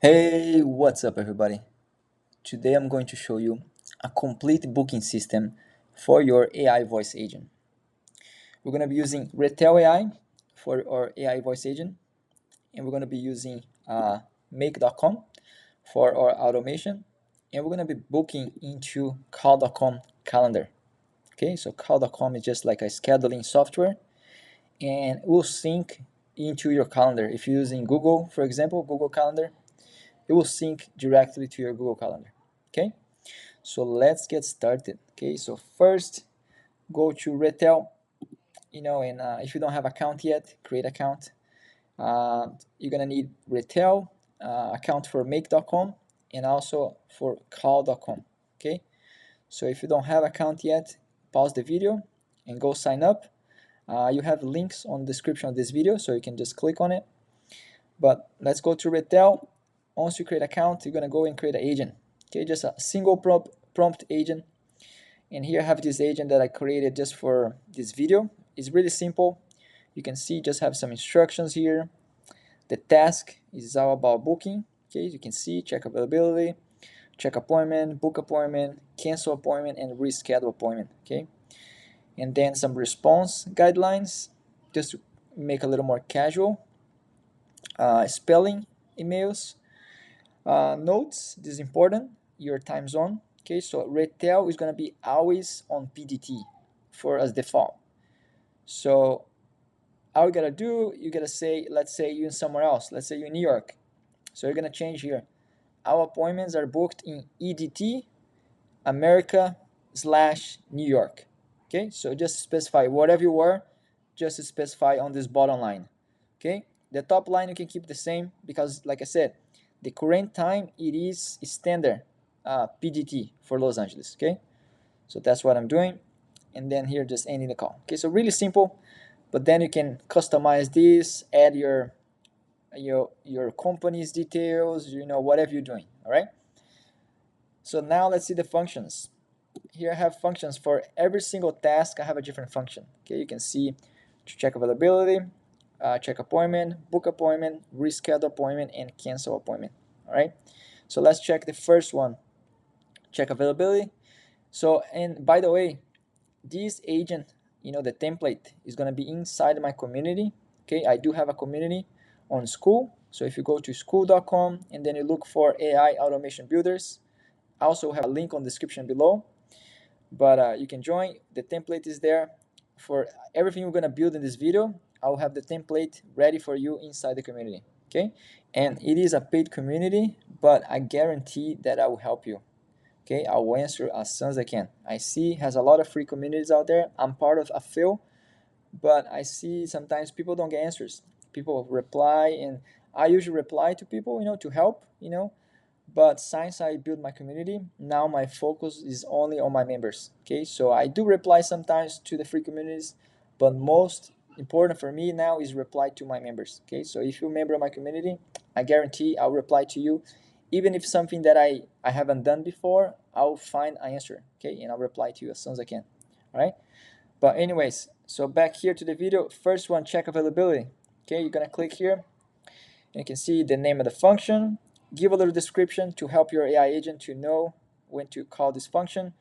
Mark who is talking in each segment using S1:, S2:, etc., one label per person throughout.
S1: Hey, what's up everybody? Today I'm going to show you a complete booking system for your AI voice agent. We're going to be using Retell AI for our AI voice agent, and we're going to be using make.com for our automation, and we're going to be booking into call.com calendar. Okay, so call.com is just like a scheduling software, and it will sync into your calendar. If you're using Google, for example, Google Calendar, it will sync directly to your Google Calendar. Okay, so let's get started. Okay, so first go to Retell, and if you don't have account yet, create account. You're gonna need Retell account for make.com and also for call.com. Okay, so if you don't have account yet, pause the video and go sign up. You have links on the description of this video, so you can just click on it. But let's go to Retell. Once you create account, you're gonna go and create an agent. Okay, just a single prompt agent. And here I have this agent that I created just for this video. It's really simple. You can see just have some instructions here. The task is all about booking. Okay, you can see check availability, check appointment, book appointment, cancel appointment, and reschedule appointment. Okay, and then some response guidelines just to make a little more casual. Spelling emails, notes. This is important. Your time zone. Okay, so Retell is gonna be always on PDT for as default. So all you gotta do, you gotta say, let's say you're in somewhere else. Let's say you're in New York. So you're gonna change here. Our appointments are booked in EDT America / New York. Okay, so just specify whatever you were, just specify on this bottom line. Okay, the top line you can keep the same because, like I said, the current time it is standard PDT for Los Angeles. Okay, so that's what I'm doing, and then here just ending the call. Okay, so really simple, but then you can customize this, add your company's details, whatever you're doing. All right. So now let's see the functions. Here I have functions for every single task. I have a different function. Okay, you can see to check availability, check appointment, book appointment, reschedule appointment, and cancel appointment. All right. So let's check the first one. Check availability. So, and by the way, this agent, the template is going to be inside my community. Okay, I do have a community on school. So if you go to school.com and then you look for AI automation builders, I also have a link on the description below, but you can join. The template is there for everything we're going to build in this video. I'll have the template ready for you inside the community. Okay, and it is a paid community, but I guarantee that I will help you. Okay, I will answer as soon as I can. I see has a lot of free communities out there. I'm part of a few, but I see sometimes people don't get answers. People reply, and I usually reply to people, to help, but since I built my community, now my focus is only on my members. Okay, so I do reply sometimes to the free communities, but most important for me now is reply to my members. Okay, so if you're a member of my community, I guarantee I'll reply to you. Even if something that I haven't done before, I'll find an answer. Okay, and I'll reply to you as soon as I can. All right, but anyways, so back here to the video. First one, check availability. Okay, you're gonna click here, and you can see the name of the function. Give a little description to help your AI agent to know when to call this function.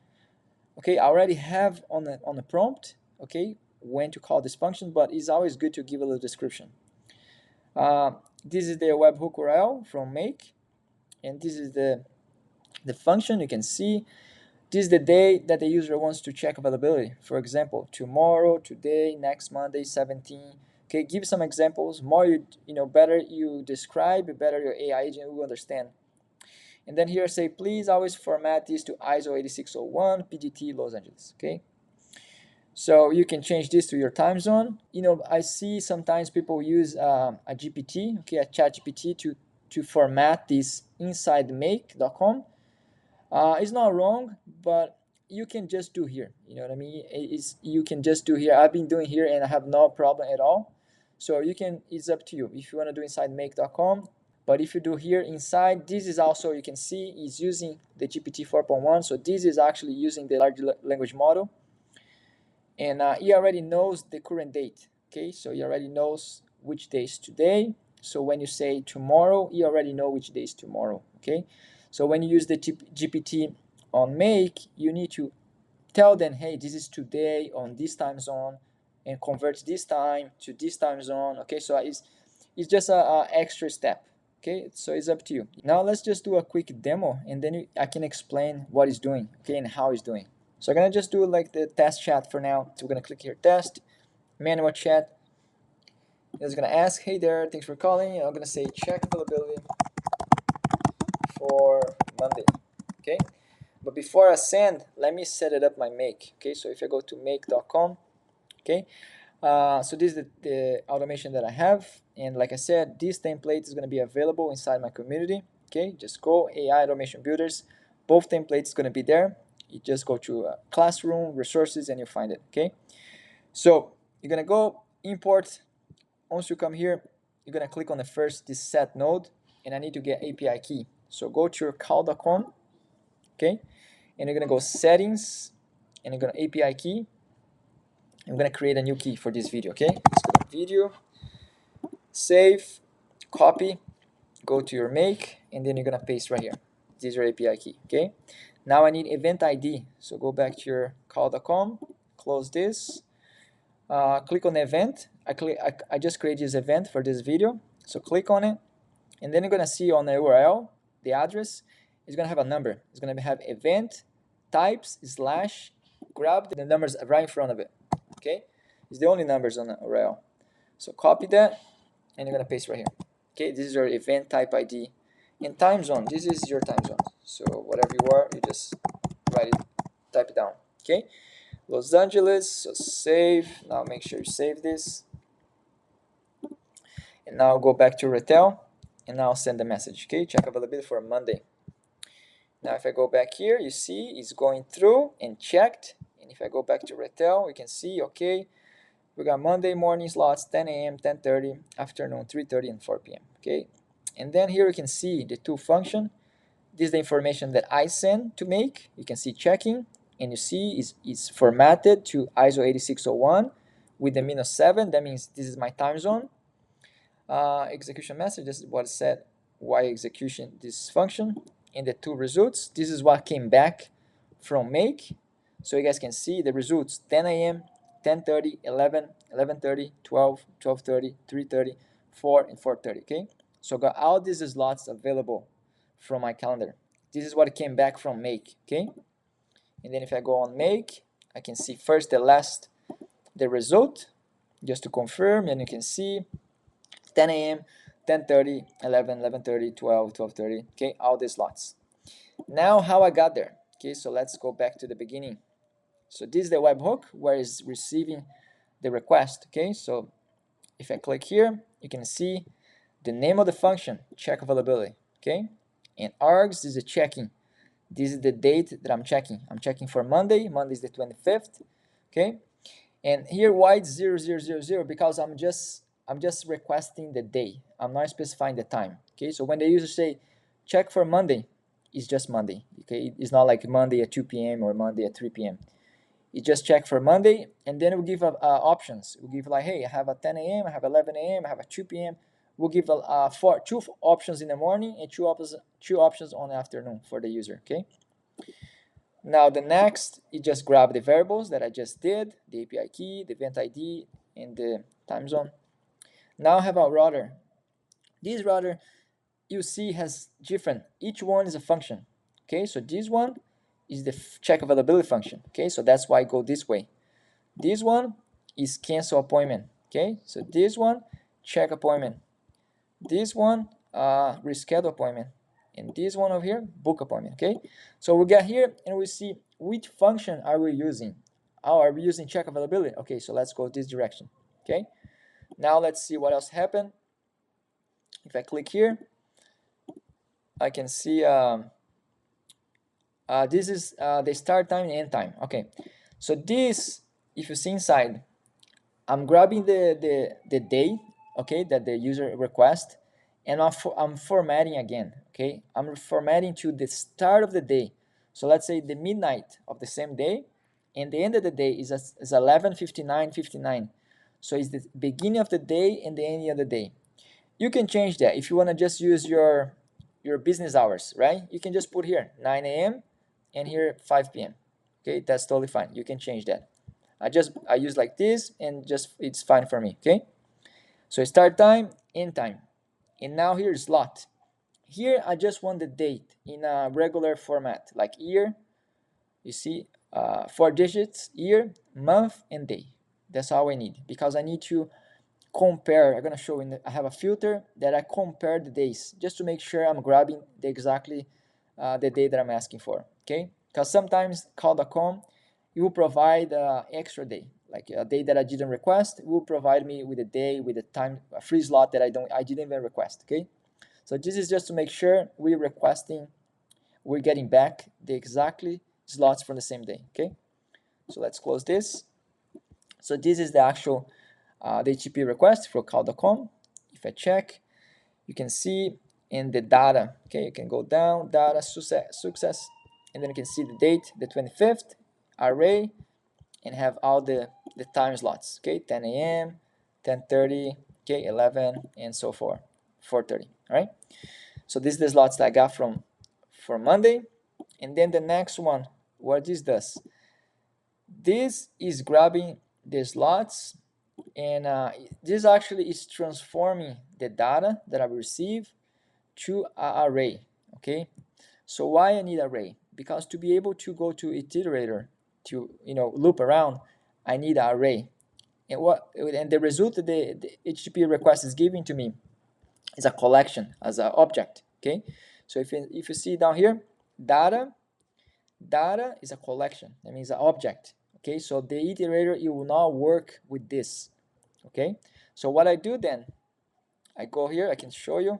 S1: Okay, I already have on the prompt, okay, when to call this function, but it's always good to give a little description. This is the webhook URL from Make, and this is the function. You can see this is the day that the user wants to check availability. For example, tomorrow, today, next Monday, 17. Okay, give some examples. More better you describe, better your AI agent will understand. And then here say, please always format this to ISO 8601 PDT Los Angeles. Okay, so you can change this to your time zone. I see sometimes people use a GPT, okay, a chat GPT to format this inside make.com. It's not wrong, but you can just do here. You know what I mean? You can just do here. I've been doing here and I have no problem at all. So you can, it's up to you if you want to do inside make.com. But if you do here inside, this is also, you can see is using the GPT 4.1. So this is actually using the large language model. And he already knows the current date. Okay, so he already knows which day is today. So when you say tomorrow, you already know which day is tomorrow, okay? So when you use the GPT on make, you need to tell them, hey, this is today on this time zone, and convert this time to this time zone, okay? So it's just a extra step, okay? So it's up to you. Now let's just do a quick demo, and then I can explain what it's doing, okay, and how it's doing. So I'm gonna just do like the test chat for now. So we're gonna click here, test, manual chat. It's gonna ask, hey there, thanks for calling. I'm gonna say check availability for Monday, okay? But before I send, let me set it up my make, okay? So if I go to make.com, okay? So this is the automation that I have, and like I said, this template is gonna be available inside my community, okay? Just go AI Automation Builders, both templates gonna be there. You just go to Classroom, Resources, and you find it, okay? So you're gonna go import. Once you come here, you're gonna click on the first, this set node, and I need to get API key. So go to your call.com, okay? And you're gonna go settings, and you're gonna API key. I'm gonna create a new key for this video, okay? Let's go to video, save, copy, go to your make, and then you're gonna paste right here. This is your API key, okay? Now I need event ID, so go back to your call.com, close this, click on the event. I just created this event for this video, so click on it, and then you're gonna see on the URL, the address is gonna have a number. It's gonna have event types slash, grab the numbers right in front of it, okay? It's the only numbers on the URL. So copy that, and you're gonna paste right here. Okay, this is your event type ID. In time zone, this is your time zone. So whatever you are, you just write it, type it down. Okay, Los Angeles, so save. Now make sure you save this. And now go back to Retell, and now send the message. Okay, check availability for Monday. Now if I go back here, you see it's going through and checked. And if I go back to Retell, we can see, okay, we got Monday morning slots, 10 a.m., 10:30, afternoon, 3:30, and 4 p.m. Okay, and then here you can see the two function. This is the information that I send to make. You can see checking, and you see it's formatted to ISO 8601 with the -7. That means this is my time zone. Execution message, this is what it said, why execution this function. And the two results, this is what came back from make. So you guys can see the results, 10 a.m., 10:30, 11, 11:30, 12, 12:30, 3:30, 4, and 4:30, okay? So I got all these slots available from my calendar. This is what came back from make, okay? And then if I go on make, I can see first the last, the result, just to confirm, and you can see 10 a.m., 10:30, 11, 11:30, 12, 12:30, okay? All these slots. Now how I got there, okay? So let's go back to the beginning. So this is the webhook where it's receiving the request, okay? So if I click here, you can see the name of the function, check availability, okay? And args is a checking. This is the date that I'm checking. I'm checking for Monday. Monday is the 25th, okay? And here why it's 0000, because I'm just requesting the day. I'm not specifying the time, okay? So when the user say check for Monday, it's just Monday, okay? It's not like Monday at 2 p.m. or Monday at 3 p.m. You just check for Monday, and then we'll give options. We'll give like, hey, I have a 10 a.m., I have 11 a.m., I have a 2 p.m. We'll give two options in the morning and two options on the afternoon for the user, okay? Now the next, you just grab the variables that I just did, the API key, the event ID, and the time zone. Now I have a router. This router, you see, has different, each one is a function, okay? So this one is the check availability function, okay? So that's why I go this way. This one is cancel appointment, okay? So this one, check appointment. This one, reschedule appointment. And this one over here, book appointment, okay? So we get here and we see which function are we using. Oh, are we using check availability? Okay, so let's go this direction, okay? Now let's see what else happened. If I click here, I can see this is the start time and end time. Okay, so this, if you see inside, I'm grabbing the day, okay, that the user request, and I'm formatting again, okay? I'm formatting to the start of the day. So let's say the midnight of the same day, and the end of the day is 11:59:59. So it's the beginning of the day and the end of the day. You can change that if you want to just use your business hours, right? You can just put here 9 a.m. and here 5 p.m. Okay, that's totally fine. You can change that. I use like this and just it's fine for me. Okay, so start time, end time, and now here slot. Here I just want the date in a regular format like year. You see, 4 digits, year, month, and day. That's all I need because I need to compare. I'm gonna show I have a filter that I compare the days just to make sure I'm grabbing exactly the day that I'm asking for. Okay, because sometimes call.com it will provide extra day, like a day that I didn't request. It will provide me with a day with a time a free slot that I didn't even request. Okay, so this is just to make sure we're getting back the exactly slots from the same day. Okay, so let's close this. So this is the actual the HTTP request for call.com. If I check, you can see in the data. Okay, you can go down, data, success, and then you can see the date, the 25th, array, and have all the time slots. Okay, 10 a.m., 10:30, okay, 11, and so forth, 4:30. All right. So this is the slots that I got for Monday, and then the next one, what this does, this is grabbing the slots, and this actually is transforming the data that I receive to an array. Okay, so why I need array? Because to be able to go to iterator to loop around, I need an array. And the result that the HTTP request is giving to me is a collection as an object. Okay, so if you see down here, data is a collection. That means an object. Okay, so the iterator, it will not work with this. Okay, so what I do then, I go here, I can show you.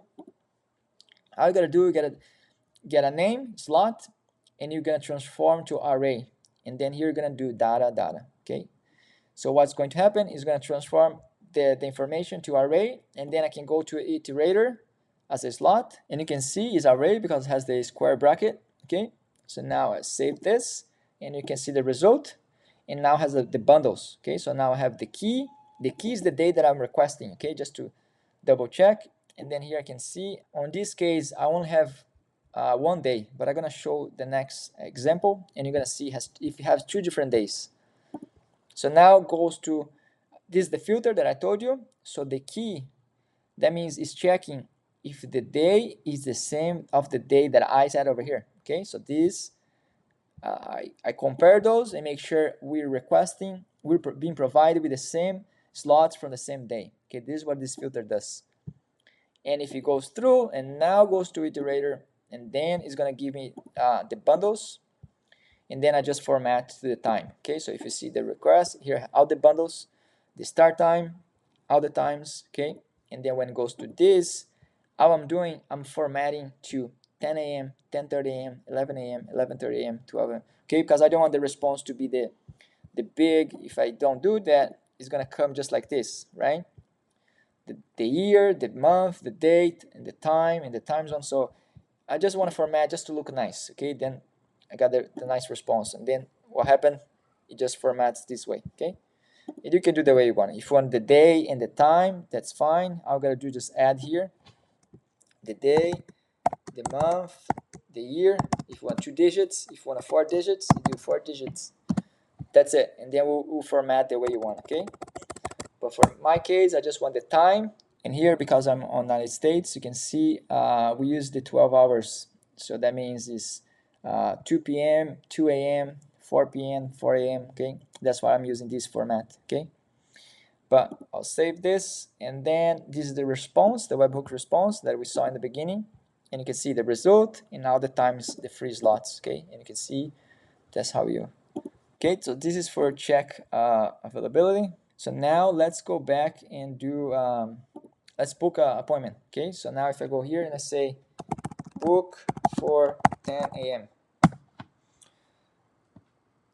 S1: All you gotta do, you gotta get a name, slot, and you're gonna transform to array. And then here you're gonna do data. Okay, so what's going to happen is gonna transform the information to array, and then I can go to iterator as a slot, and you can see it's array because it has the square bracket. Okay, so now I save this, and you can see the result, and now has the bundles. Okay, so now I have the key. The key is the date that I'm requesting. Okay, just to double check, and then here I can see on this case I only have 1 day, but I'm gonna show the next example, and you're gonna see if it has 2 different days. So now goes to this is the filter that I told you. So the key, that means it's checking if the day is the same of the day that I said over here. Okay, so this I compare those and make sure we're being provided with the same slots from the same day. Okay, this is what this filter does. And if it goes through and now goes to iterator, and then it's gonna give me the bundles, and then I just format to the time. Okay, so if you see the request here, all the bundles, the start time, all the times. Okay, and then when it goes to this, all I'm doing, I'm formatting to 10 a.m., 10:30 a.m., 11 a.m., 11:30 a.m., 12 a.m. Okay, because I don't want the response to be the big. If I don't do that, it's gonna come just like this, right? The year, the month, the date, and the time, and the time zone. So I just want to format just to look nice. Okay, then I got the nice response, and then what happened? It just formats this way. Okay, and you can do the way you want. If you want the day and the time, that's fine. All I gotta do is just add here the day, the month, the year. If you want 2 digits, if you want 4 digits, you do 4 digits. That's it, and then we'll format the way you want. Okay, but for my case, I just want the time. And here, because I'm on United States, you can see we use the 12 hours. So that means it's 2 p.m., 2 a.m., 4 p.m., 4 a.m. Okay, that's why I'm using this format. Okay, but I'll save this, and then this is the response, the webhook response that we saw in the beginning, and you can see the result, and now the times the free slots. Okay, and you can see that's how you. Okay, so this is for check availability. So now let's go back and do. Let's book an appointment. Okay, so now if I go here and I say book for 10 a.m.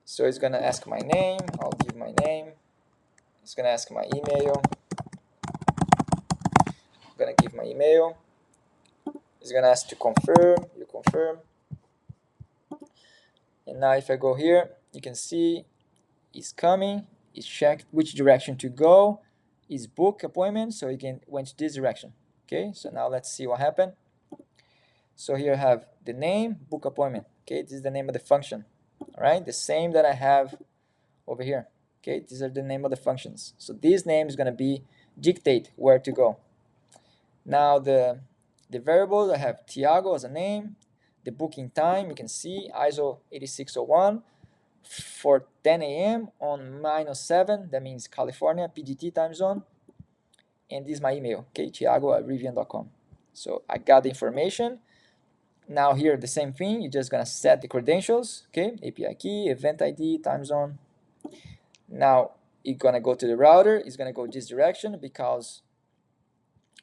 S1: So it's gonna ask my name. I'll give my name. It's gonna ask my email. I'm gonna give my email. It's gonna ask to confirm. You confirm. And now if I go here, you can see it's coming. It's checked which direction to go. It's book appointment, so you can went this direction. Okay, so now let's see what happened. So here I have the name, book appointment. Okay, this is the name of the function. All right, the same that I have over here. Okay, these are the name of the functions. So this name is going to be dictate where to go. Now the variables, I have Tiago as a name. The booking time, you can see ISO 8601 for 10 a.m. on -7, that means California, PGT time zone. And this is my email, okay, tiago@rivian.com. So I got the information. Now here, the same thing, you're just gonna set the credentials, okay, API key, event ID, time zone. Now you're gonna go to the router, it's gonna go this direction because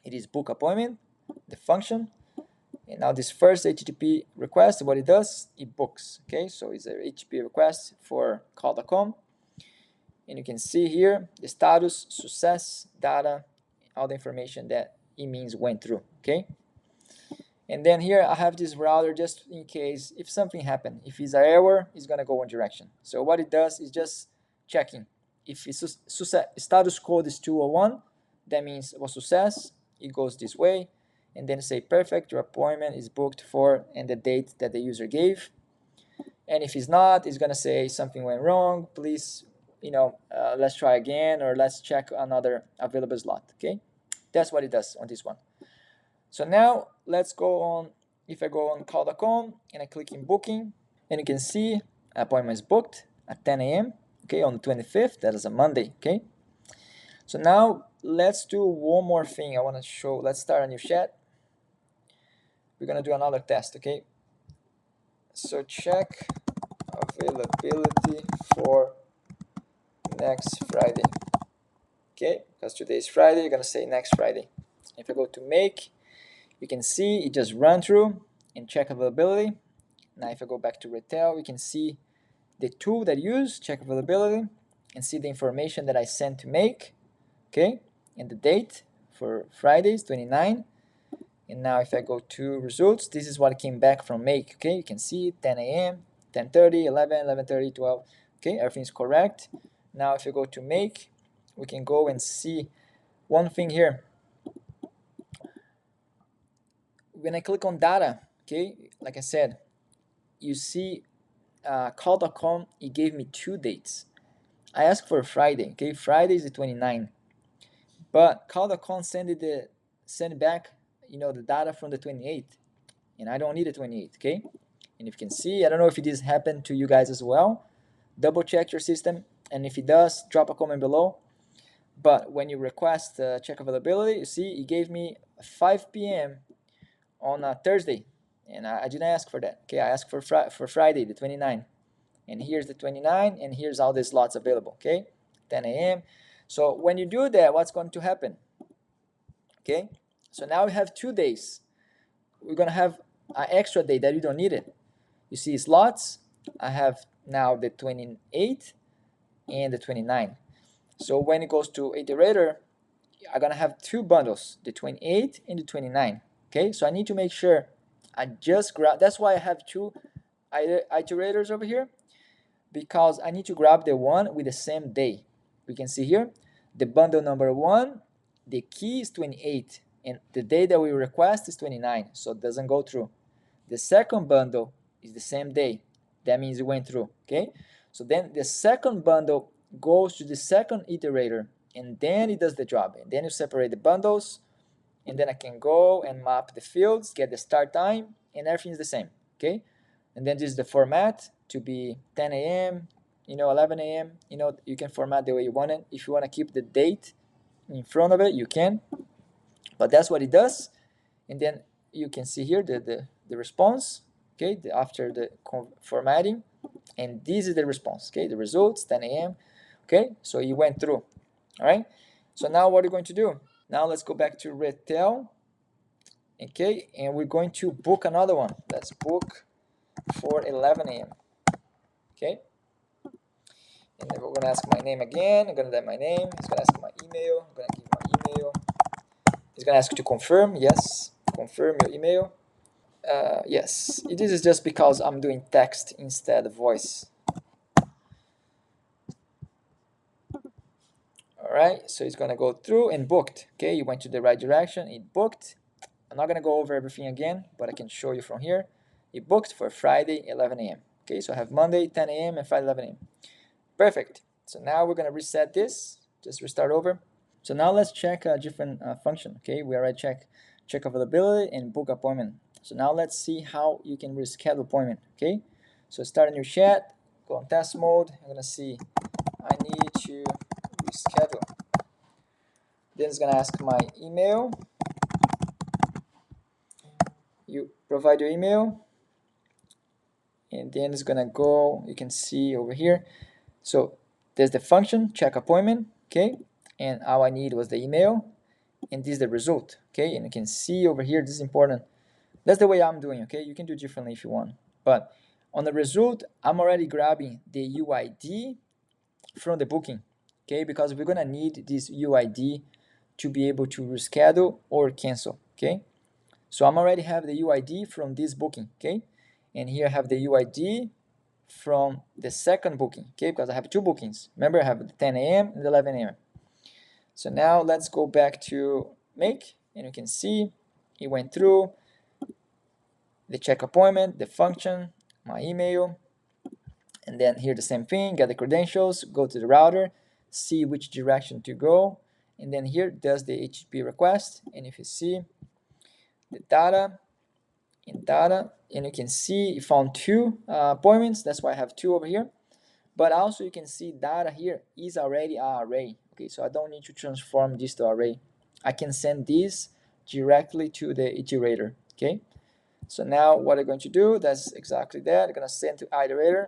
S1: it is book appointment, the function. And now this first HTTP request, what it does, it books, okay, so it's a HTTP request for call.com. And you can see here the status, success, data, all the information that it means went through, okay. And then here I have this router just in case if something happened. If it's an error, it's gonna go one direction. So what it does is just checking. If it's status code is 201, that means it was success. It goes this way, and then say perfect. Your appointment is booked for and the date that the user gave. And if it's not, it's gonna say something went wrong. Please, let's try again, or let's check another available slot. Okay, that's what it does on this one. So now let's go on. If I go on call.com and I click in booking, and you can see appointment is booked at 10 a.m. okay, on the 25th. That is a Monday. Okay, so now let's do one more thing I want to show. Let's start a new chat. We're gonna do another test. Okay, so check availability for next Friday. Okay, because today is Friday, you're gonna say next Friday. If I go to make, you can see it just run through and check availability. Now if I go back to Retell, you can see the tool that you use, check availability, and see the information that I sent to make, okay, and the date for Fridays 29. And now if I go to results, this is what came back from make, okay, you can see 10 a.m., 10:30, 11, 11:30, 12, okay, everything's correct. Now if I go to make, we can go and see one thing here. When I click on data, okay, like I said, you see call.com, it gave me 2 dates. I asked for Friday, okay, Friday is the 29th, but call.com send back, the data from the 28th, and I don't need the 28th, okay. And if you can see, I don't know if this happened to you guys as well. Double check your system, and if it does, drop a comment below. But when you request check availability, you see it gave me 5 p.m. on a Thursday, and I didn't ask for that. Okay, I asked for Friday, the 29th, and here's the 29, and here's all the slots available. Okay, 10 a.m. So when you do that, what's going to happen? Okay, so now we have 2 days. We're gonna have an extra day that you don't need it. You see slots. I have now the 28th and the 29th. So when it goes to iterator, I'm gonna have 2 bundles, the 28 and the 29. Okay, so I need to make sure I just grab. That's why I have 2 iterators over here, because I need to grab the one with the same day. We can see here the bundle number 1, the key is 28, and the day that we request is 29, so it doesn't go through. The second bundle is the same day, that means it went through. Okay, so then the second bundle goes to the second iterator, and then it does the job, and then you separate the bundles, and then I can go and map the fields, get the start time, and everything's the same. Okay, and then this is the format to be 10 a.m., 11 a.m. You can format the way you want it. If you want to keep the date in front of it, you can, but that's what it does. And then you can see here the response, okay, after the formatting, and this is the response, okay, the results 10 a.m. okay, so you went through. All right, so now what are you going to do? Now let's go back to Retell, okay, and we're going to book another one. Let's book for 11 a.m. okay, and then we're going to ask my name again. I'm going to type my name. It's going to ask my email. I'm going to give my email. It's going to ask you to confirm. Yes, confirm your email. Yes, this is just because I'm doing text instead of voice. All right, so it's gonna go through and booked. Okay, you went to the right direction, it booked. I'm not gonna go over everything again, but I can show you from here. It booked for Friday 11 a.m. Okay, so I have Monday 10 a.m. and Friday 11 a.m. Perfect. So now we're gonna reset this, just restart over. So now let's check a different function. Okay, we already check availability and book appointment. So now let's see how you can reschedule appointment. Okay, so start a new chat, go on test mode. I'm gonna see I need to reschedule. Then it's gonna ask my email. You provide your email, and then it's gonna go. You can see over here. So there's the function check appointment. Okay, and all I need was the email, and this is the result. Okay, and you can see over here. This is important. That's the way I'm doing. Okay, you can do differently if you want, but on the result, I'm already grabbing the UID from the booking. Okay, because we're gonna need this UID to be able to reschedule or cancel. Okay, so I'm already have the UID from this booking. Okay, and here I have the UID from the second booking. Okay, because I have two bookings. Remember, I have the 10 a.m. and the 11 a.m. So now let's go back to make, and you can see it went through the check appointment, the function, my email, and then here the same thing, get the credentials, go to the router, see which direction to go, and then here does the HTTP request. And if you see the data, and you can see you found two appointments. That's why I have two over here. But also you can see data here is already an array. Okay, so I don't need to transform this to array. I can send this directly to the iterator. Okay, so now what I'm going to do, that's exactly that. I'm gonna send to iterator,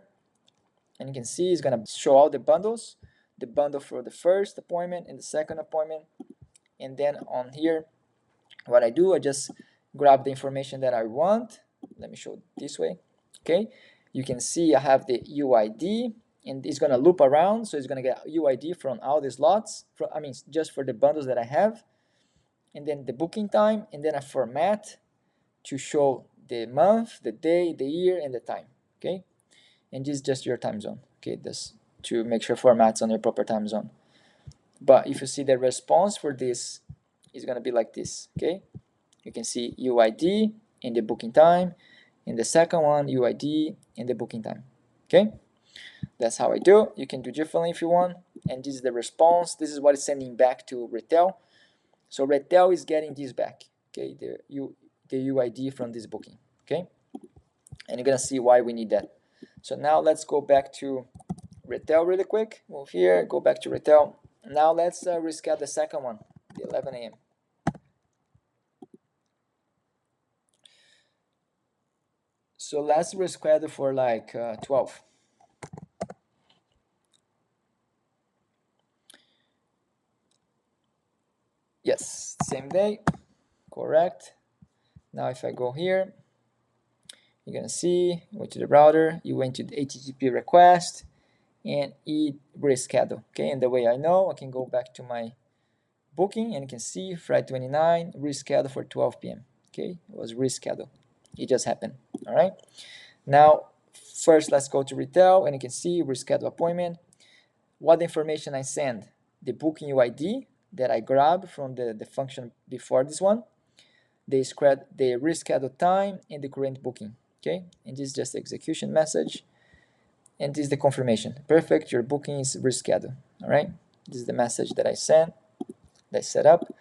S1: and you can see it's gonna show all the bundles, the bundle for the first appointment and the second appointment. And then on here, what I do, I just grab the information that I want. Let me show this way. Okay, you can see I have the UID, and it's gonna loop around, so it's gonna get UID from all these slots. I mean, just for the bundles that I have, and then the booking time, and then a format to show the month, the day, the year, and the time. Okay, and this is just your time zone. Okay, this to make sure formats on your proper time zone. But if you see the response for this is gonna be like this. Okay, you can see UID in the booking time, in the second one UID in the booking time. Okay, that's how I do. You can do differently if you want. And this is the response. This is what it's sending back to Retell. So Retell is getting this back. Okay, the UID from this booking. Okay, and you're gonna see why we need that. So now let's go back to Retell really quick. Move here, go back to Retell. Now let's reschedule the second one, the 11 a.m. So let's reschedule for like 12. Yes, same day, correct. Now if I go here, you're gonna see, went to the router, you went to the HTTP request, and it reschedule. Okay, and the way I know, I can go back to my booking, and you can see Friday 29, reschedule for 12 p.m. Okay, it was rescheduled. It just happened. All right. Now, first let's go to Retell, and you can see reschedule appointment. What information I send? The booking UID that I grab from the function before this one, the reschedule time, and the current booking. Okay, and this is just the execution message, and this is the confirmation. Perfect, your booking is rescheduled. All right, this is the message that I sent, that I set up.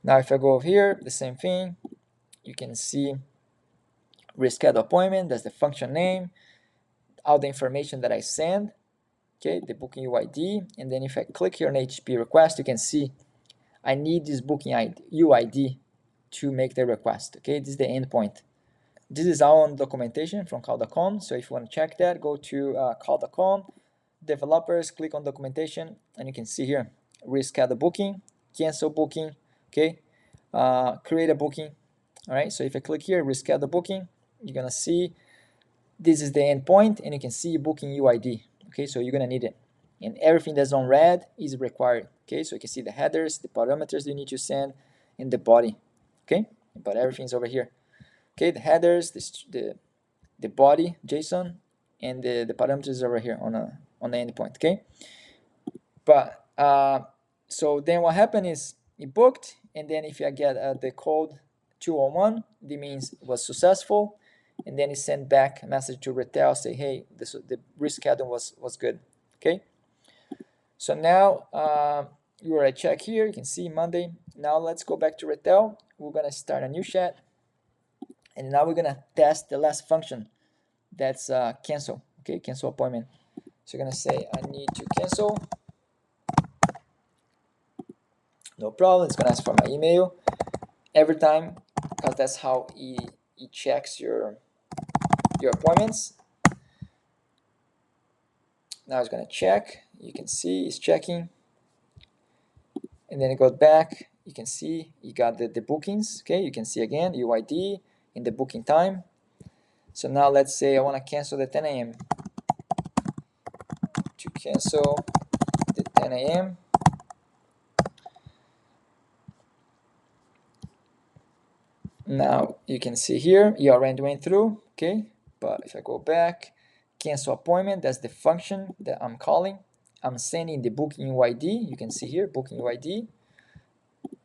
S1: Now if I go over here, the same thing, you can see reschedule appointment, that's the function name, all the information that I send, okay, the booking UID, and then if I click here on HTTP request, you can see I need this booking UID to make the request. Okay, this is the endpoint. This is all on documentation from call.com. So if you want to check that, go to call.com, developers, click on documentation, and you can see here reschedule booking, cancel booking, okay, create a booking. All right, so if I click here, reschedule booking, you're gonna see this is the endpoint, and you can see booking UID. Okay, so you're gonna need it, and everything that's on red is required. Okay, so you can see the headers, the parameters you need to send, and the body. Okay, but everything's over here. Okay, the headers, the body JSON, and the parameters over here on the endpoint. Okay, but So then what happened is it booked, and then if I get the code 201, that means it was successful, and then it sent back a message to Retell, say, hey, the reschedule was good. Okay. So now you already check here. You can see Monday. Now let's go back to Retell. We're gonna start a new chat, and now we're gonna test the last function. That's cancel. Okay, cancel appointment. So you're gonna say I need to cancel. No problem. It's gonna ask for my email every time because that's how it checks your appointments. Now it's gonna check. You can see it's checking, and then it goes back. You can see you got the bookings. Okay, you can see again UID in the booking time. So now let's say I want to cancel the 10 a.m. To cancel the 10 a.m. Now you can see here you already went through. Okay, but if I go back, cancel appointment, that's the function that I'm calling. I'm sending the booking UID. You can see here booking UID,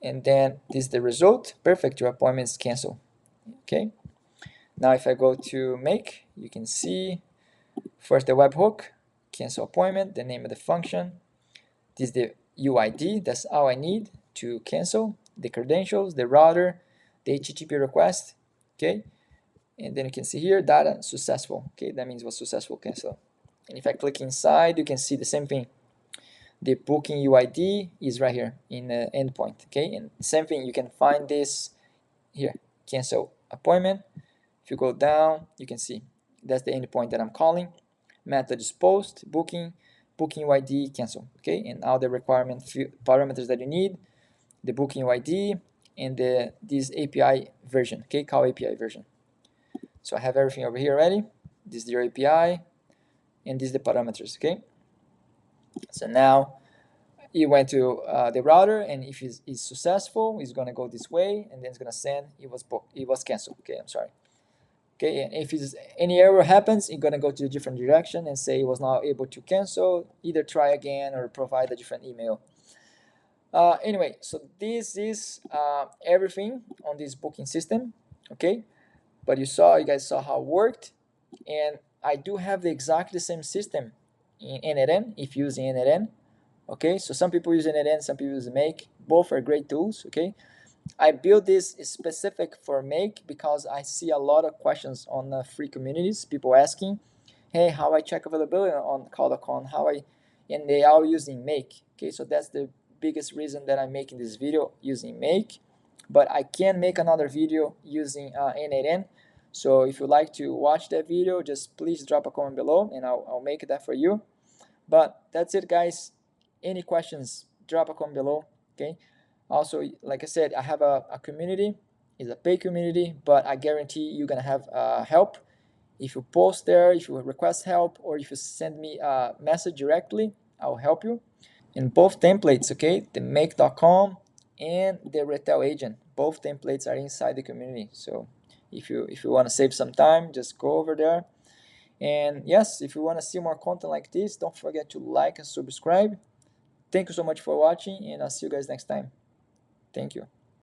S1: and then this is the result. Perfect, your appointment is canceled. Okay, now if I go to make, you can see first the webhook, cancel appointment, the name of the function. This is the UID, that's all I need to cancel, the credentials, the router, the HTTP request. Okay, and then you can see here data successful. Okay, that means it was successful cancel. And if I click inside, you can see the same thing. The booking UID is right here in the endpoint. Okay, and same thing, you can find this here, cancel appointment. If you go down, you can see that's the endpoint that I'm calling. Method is post, booking UID, cancel. Okay, and all the requirement parameters that you need, the booking UID and this API version. Okay, call API version. So I have everything over here already. This is your API, and this is the parameters. Okay, so now you went to the router, and if it's successful, it's gonna go this way, and then it's gonna send it was booked, it was canceled. Okay, I'm sorry. Okay, and if any error happens, it's gonna go to a different direction and say it was not able to cancel. Either try again or provide a different email. Anyway, so this is everything on this booking system. Okay, but you guys saw how it worked, and I do have the exactly same system in NLN if using NLN. Okay, so some people use NLN, some people use Make. Both are great tools. Okay, I built this specific for Make because I see a lot of questions on free communities. People asking, "Hey, how I check availability on call.com? And they are using Make. Okay, so that's the biggest reason that I'm making this video using Make. But I can make another video using N8N. So if you'd like to watch that video, just please drop a comment below, and I'll make that for you. But that's it, guys. Any questions, drop a comment below. Okay. Also, like I said, I have a community. It's a paid community, but I guarantee you're gonna have help. If you post there, if you request help, or if you send me a message directly, I'll help you. In both templates, okay, the make.com and the Retell agent, both templates are inside the community. So if you want to save some time, just go over there. And yes, if you want to see more content like this, don't forget to like and subscribe. Thank you so much for watching, and I'll see you guys next time. Thank you.